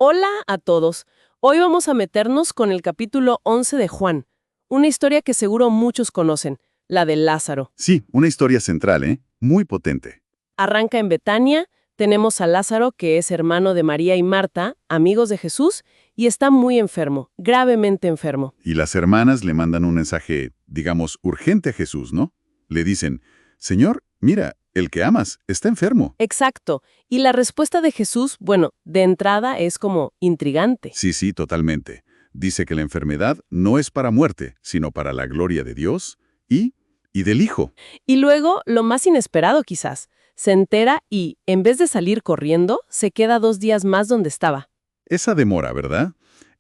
Hola a todos. Hoy vamos a meternos con el capítulo 11 de Juan, una historia que seguro muchos conocen, la de Lázaro. Sí, una historia central, ¿eh? Muy potente. Arranca en Betania, tenemos a Lázaro, que es hermano de María y Marta, amigos de Jesús, y está muy enfermo, gravemente enfermo. Y las hermanas le mandan un mensaje, digamos, urgente a Jesús, ¿no? Le dicen, Señor, mira, el que amas está enfermo. Exacto. Y la respuesta de Jesús, bueno, de entrada es como intrigante. Sí, totalmente. Dice que la enfermedad no es para muerte, sino para la gloria de Dios y del Hijo. Y luego, lo más inesperado quizás, se entera y, en vez de salir corriendo, se queda 2 días más donde estaba. Esa demora, ¿verdad?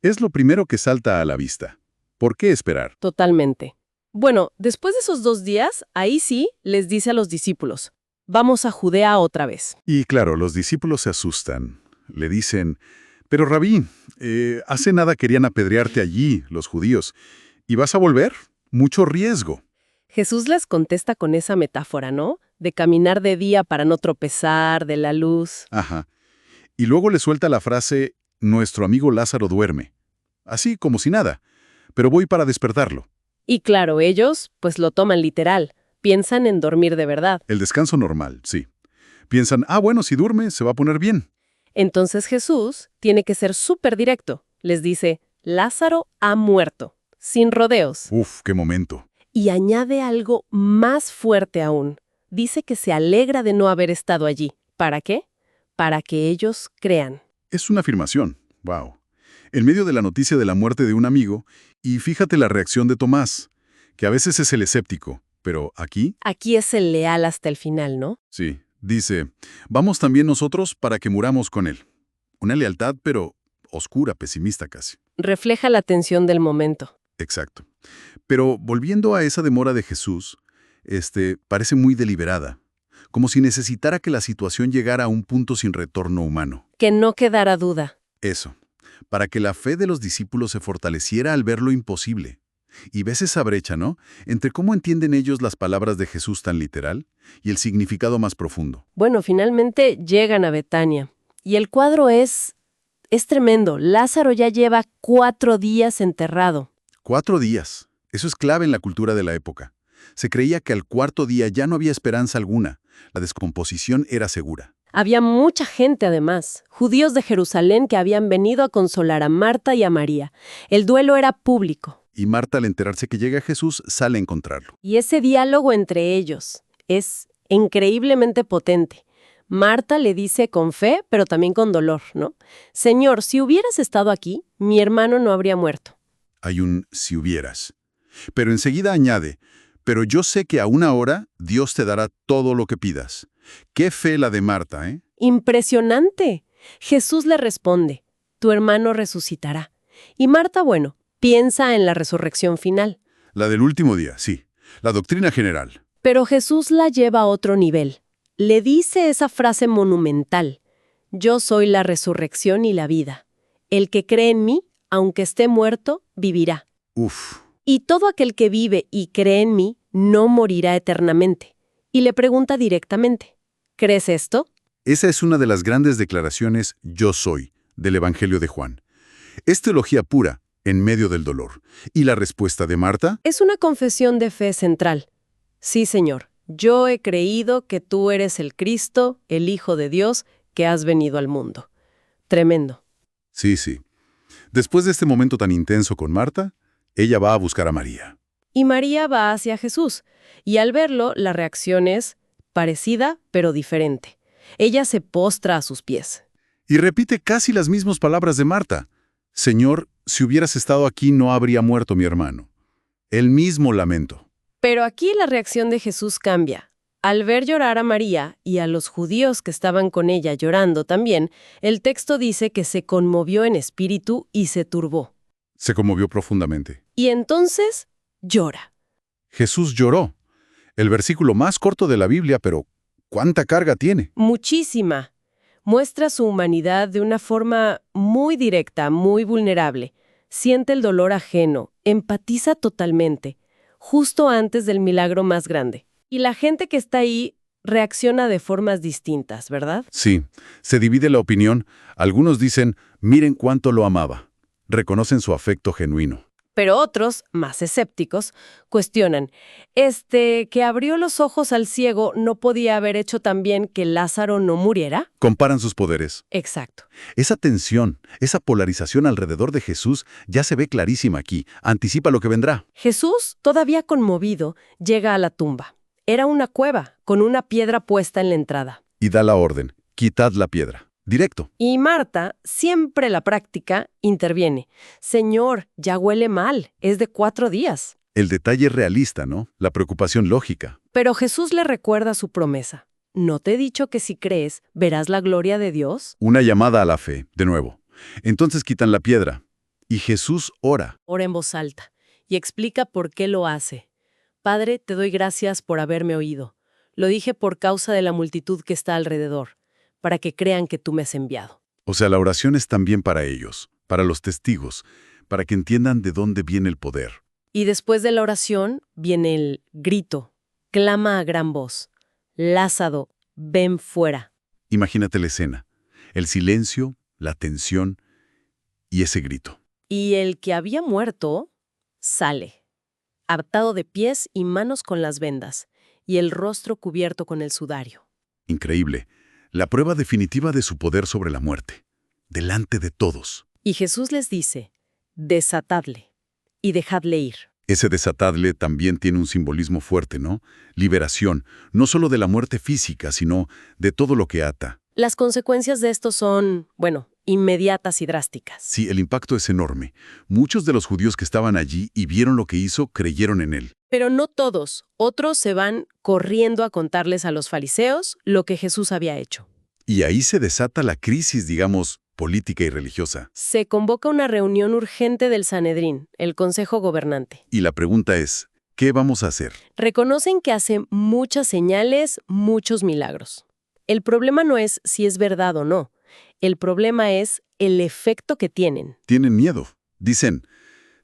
Es lo primero que salta a la vista. ¿Por qué esperar? Totalmente. Bueno, después de esos 2 días, ahí sí les dice a los discípulos, vamos a Judea otra vez. Y claro, los discípulos se asustan. Le dicen, pero Rabí, hace nada querían apedrearte allí, los judíos. ¿Y vas a volver? Mucho riesgo. Jesús les contesta con esa metáfora, ¿no? De caminar de día para no tropezar, de la luz. Ajá. Y luego le suelta la frase, nuestro amigo Lázaro duerme. Así como si nada. Pero voy para despertarlo. Y claro, ellos, pues lo toman literal. Piensan en dormir de verdad. El descanso normal, sí. Piensan, bueno, si duerme, se va a poner bien. Entonces Jesús tiene que ser súper directo. Les dice, Lázaro ha muerto, sin rodeos. Uf, qué momento. Y añade algo más fuerte aún. Dice que se alegra de no haber estado allí. ¿Para qué? Para que ellos crean. Es una afirmación. Wow. En medio de la noticia de la muerte de un amigo, y fíjate la reacción de Tomás, que a veces es el escéptico, pero aquí, Aquí es el leal hasta el final, ¿no? sí, dice, vamos también nosotros para que muramos con él. Una lealtad, pero oscura, pesimista casi. Refleja la tensión del momento. Exacto. Pero volviendo a esa demora de Jesús, parece muy deliberada, como si necesitara que la situación llegara a un punto sin retorno humano. Que no quedara duda. Eso, para que la fe de los discípulos se fortaleciera al ver lo imposible. Y ves esa brecha, ¿no? Entre cómo entienden ellos las palabras de Jesús tan literal y el significado más profundo. Bueno, finalmente llegan a Betania. Y el cuadro es tremendo. Lázaro ya lleva 4 días enterrado. 4 días. Eso es clave en la cultura de la época. Se creía que al cuarto día ya no había esperanza alguna. La descomposición era segura. Había mucha gente además, judíos de Jerusalén que habían venido a consolar a Marta y a María. El duelo era público. Y Marta, al enterarse que llega Jesús, sale a encontrarlo. Y ese diálogo entre ellos es increíblemente potente. Marta le dice con fe, pero también con dolor, ¿no? Señor, si hubieras estado aquí, mi hermano no habría muerto. Hay un si hubieras. Pero enseguida añade, pero yo sé que a una hora Dios te dará todo lo que pidas. Qué fe la de Marta, ¿eh? ¡Impresionante! Jesús le responde, tu hermano resucitará. Y Marta, bueno, piensa en la resurrección final. La del último día, sí. La doctrina general. Pero Jesús la lleva a otro nivel. Le dice esa frase monumental, yo soy la resurrección y la vida. El que cree en mí, aunque esté muerto, vivirá. Uf. Y todo aquel que vive y cree en mí, no morirá eternamente. Y le pregunta directamente, ¿crees esto? Esa es una de las grandes declaraciones yo soy del Evangelio de Juan. Es teología pura, en medio del dolor. ¿Y la respuesta de Marta? Es una confesión de fe central. Sí, Señor, yo he creído que tú eres el Cristo, el Hijo de Dios, que has venido al mundo. Tremendo. Sí. Después de este momento tan intenso con Marta, ella va a buscar a María. Y María va hacia Jesús, y al verlo, la reacción es parecida, pero diferente. Ella se postra a sus pies. Y repite casi las mismas palabras de Marta. Señor, si hubieras estado aquí no habría muerto mi hermano. El mismo lamento. Pero aquí la reacción de Jesús cambia. Al ver llorar a María y a los judíos que estaban con ella llorando también, el texto dice que se conmovió en espíritu y se turbó. Se conmovió profundamente. Y entonces llora. Jesús lloró. El versículo más corto de la Biblia, pero ¿cuánta carga tiene? Muchísima. Muestra su humanidad de una forma muy directa, muy vulnerable. Siente el dolor ajeno, empatiza totalmente, justo antes del milagro más grande. Y la gente que está ahí, reacciona de formas distintas, ¿verdad? Sí, se divide la opinión. Algunos dicen, miren cuánto lo amaba. Reconocen su afecto genuino. Pero otros, más escépticos, cuestionan, que abrió los ojos al ciego no podía haber hecho también que Lázaro no muriera. Comparan sus poderes. Exacto. Esa tensión, esa polarización alrededor de Jesús ya se ve clarísima aquí. Anticipa lo que vendrá. Jesús, todavía conmovido, llega a la tumba. Era una cueva, con una piedra puesta en la entrada. Y da la orden, quitad la piedra. Directo. Y Marta, siempre la práctica, interviene. Señor, ya huele mal, es de 4 días. El detalle realista, ¿no? La preocupación lógica. Pero Jesús le recuerda su promesa. ¿No te he dicho que si crees, verás la gloria de Dios? Una llamada a la fe, de nuevo. Entonces quitan la piedra. Y Jesús ora. Ora en voz alta y explica por qué lo hace. Padre, te doy gracias por haberme oído. Lo dije por causa de la multitud que está alrededor, para que crean que tú me has enviado. O sea, la oración es también para ellos, para los testigos, para que entiendan de dónde viene el poder. Y después de la oración viene el grito. Clama a gran voz. Lázaro, ven fuera. Imagínate la escena. El silencio, la tensión y ese grito. Y el que había muerto sale, atado de pies y manos con las vendas, y el rostro cubierto con el sudario. Increíble. La prueba definitiva de su poder sobre la muerte. Delante de todos. Y Jesús les dice, desatadle y dejadle ir. Ese desatadle también tiene un simbolismo fuerte, ¿no? Liberación, no solo de la muerte física, sino de todo lo que ata. Las consecuencias de esto son, inmediatas y drásticas. Sí, el impacto es enorme. Muchos de los judíos que estaban allí y vieron lo que hizo, creyeron en él. Pero no todos. Otros se van corriendo a contarles a los fariseos lo que Jesús había hecho. Y ahí se desata la crisis, digamos, política y religiosa. Se convoca una reunión urgente del Sanedrín, el Consejo Gobernante. Y la pregunta es, ¿qué vamos a hacer? Reconocen que hace muchas señales, muchos milagros. El problema no es si es verdad o no. El problema es el efecto que tienen. Tienen miedo. Dicen,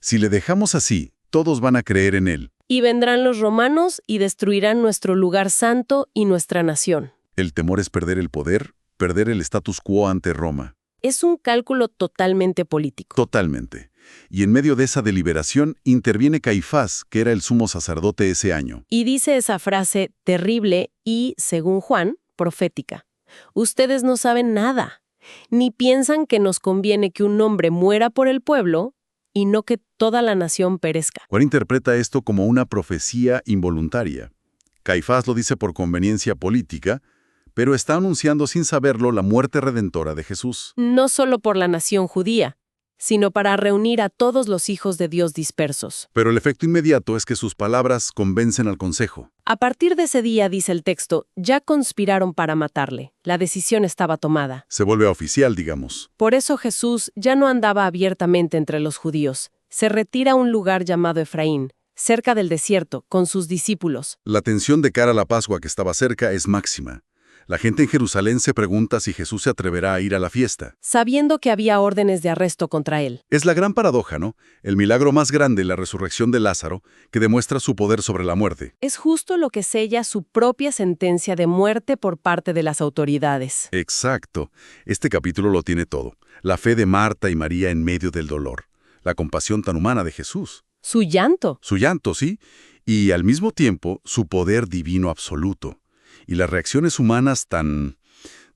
si le dejamos así, todos van a creer en él. Y vendrán los romanos y destruirán nuestro lugar santo y nuestra nación. El temor es perder el poder, perder el status quo ante Roma. Es un cálculo totalmente político. Totalmente. Y en medio de esa deliberación interviene Caifás, que era el sumo sacerdote ese año. Y dice esa frase terrible y, según Juan, profética. Ustedes no saben nada, ni piensan que nos conviene que un hombre muera por el pueblo y no que toda la nación perezca. Juan interpreta esto como una profecía involuntaria. Caifás lo dice por conveniencia política, pero está anunciando sin saberlo la muerte redentora de Jesús. No solo por la nación judía, sino para reunir a todos los hijos de Dios dispersos. Pero el efecto inmediato es que sus palabras convencen al consejo. A partir de ese día, dice el texto, ya conspiraron para matarle. La decisión estaba tomada. Se vuelve oficial, digamos. Por eso Jesús ya no andaba abiertamente entre los judíos. Se retira a un lugar llamado Efraín, cerca del desierto, con sus discípulos. La tensión de cara a la Pascua que estaba cerca es máxima. La gente en Jerusalén se pregunta si Jesús se atreverá a ir a la fiesta. Sabiendo que había órdenes de arresto contra él. Es la gran paradoja, ¿no? El milagro más grande, la resurrección de Lázaro, que demuestra su poder sobre la muerte. Es justo lo que sella su propia sentencia de muerte por parte de las autoridades. Exacto. Este capítulo lo tiene todo. La fe de Marta y María en medio del dolor. La compasión tan humana de Jesús. Su llanto. Su llanto, sí. Y al mismo tiempo, su poder divino absoluto. Y las reacciones humanas tan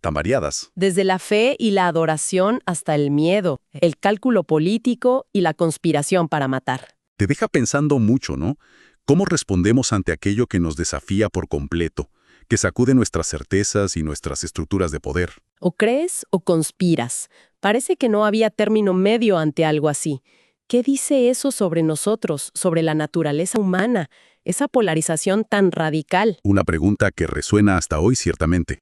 variadas. Desde la fe y la adoración hasta el miedo, el cálculo político y la conspiración para matar. Te deja pensando mucho, ¿no? ¿Cómo respondemos ante aquello que nos desafía por completo, que sacude nuestras certezas y nuestras estructuras de poder? O crees o conspiras. Parece que no había término medio ante algo así. ¿Qué dice eso sobre nosotros, sobre la naturaleza humana? Esa polarización tan radical. Una pregunta que resuena hasta hoy ciertamente.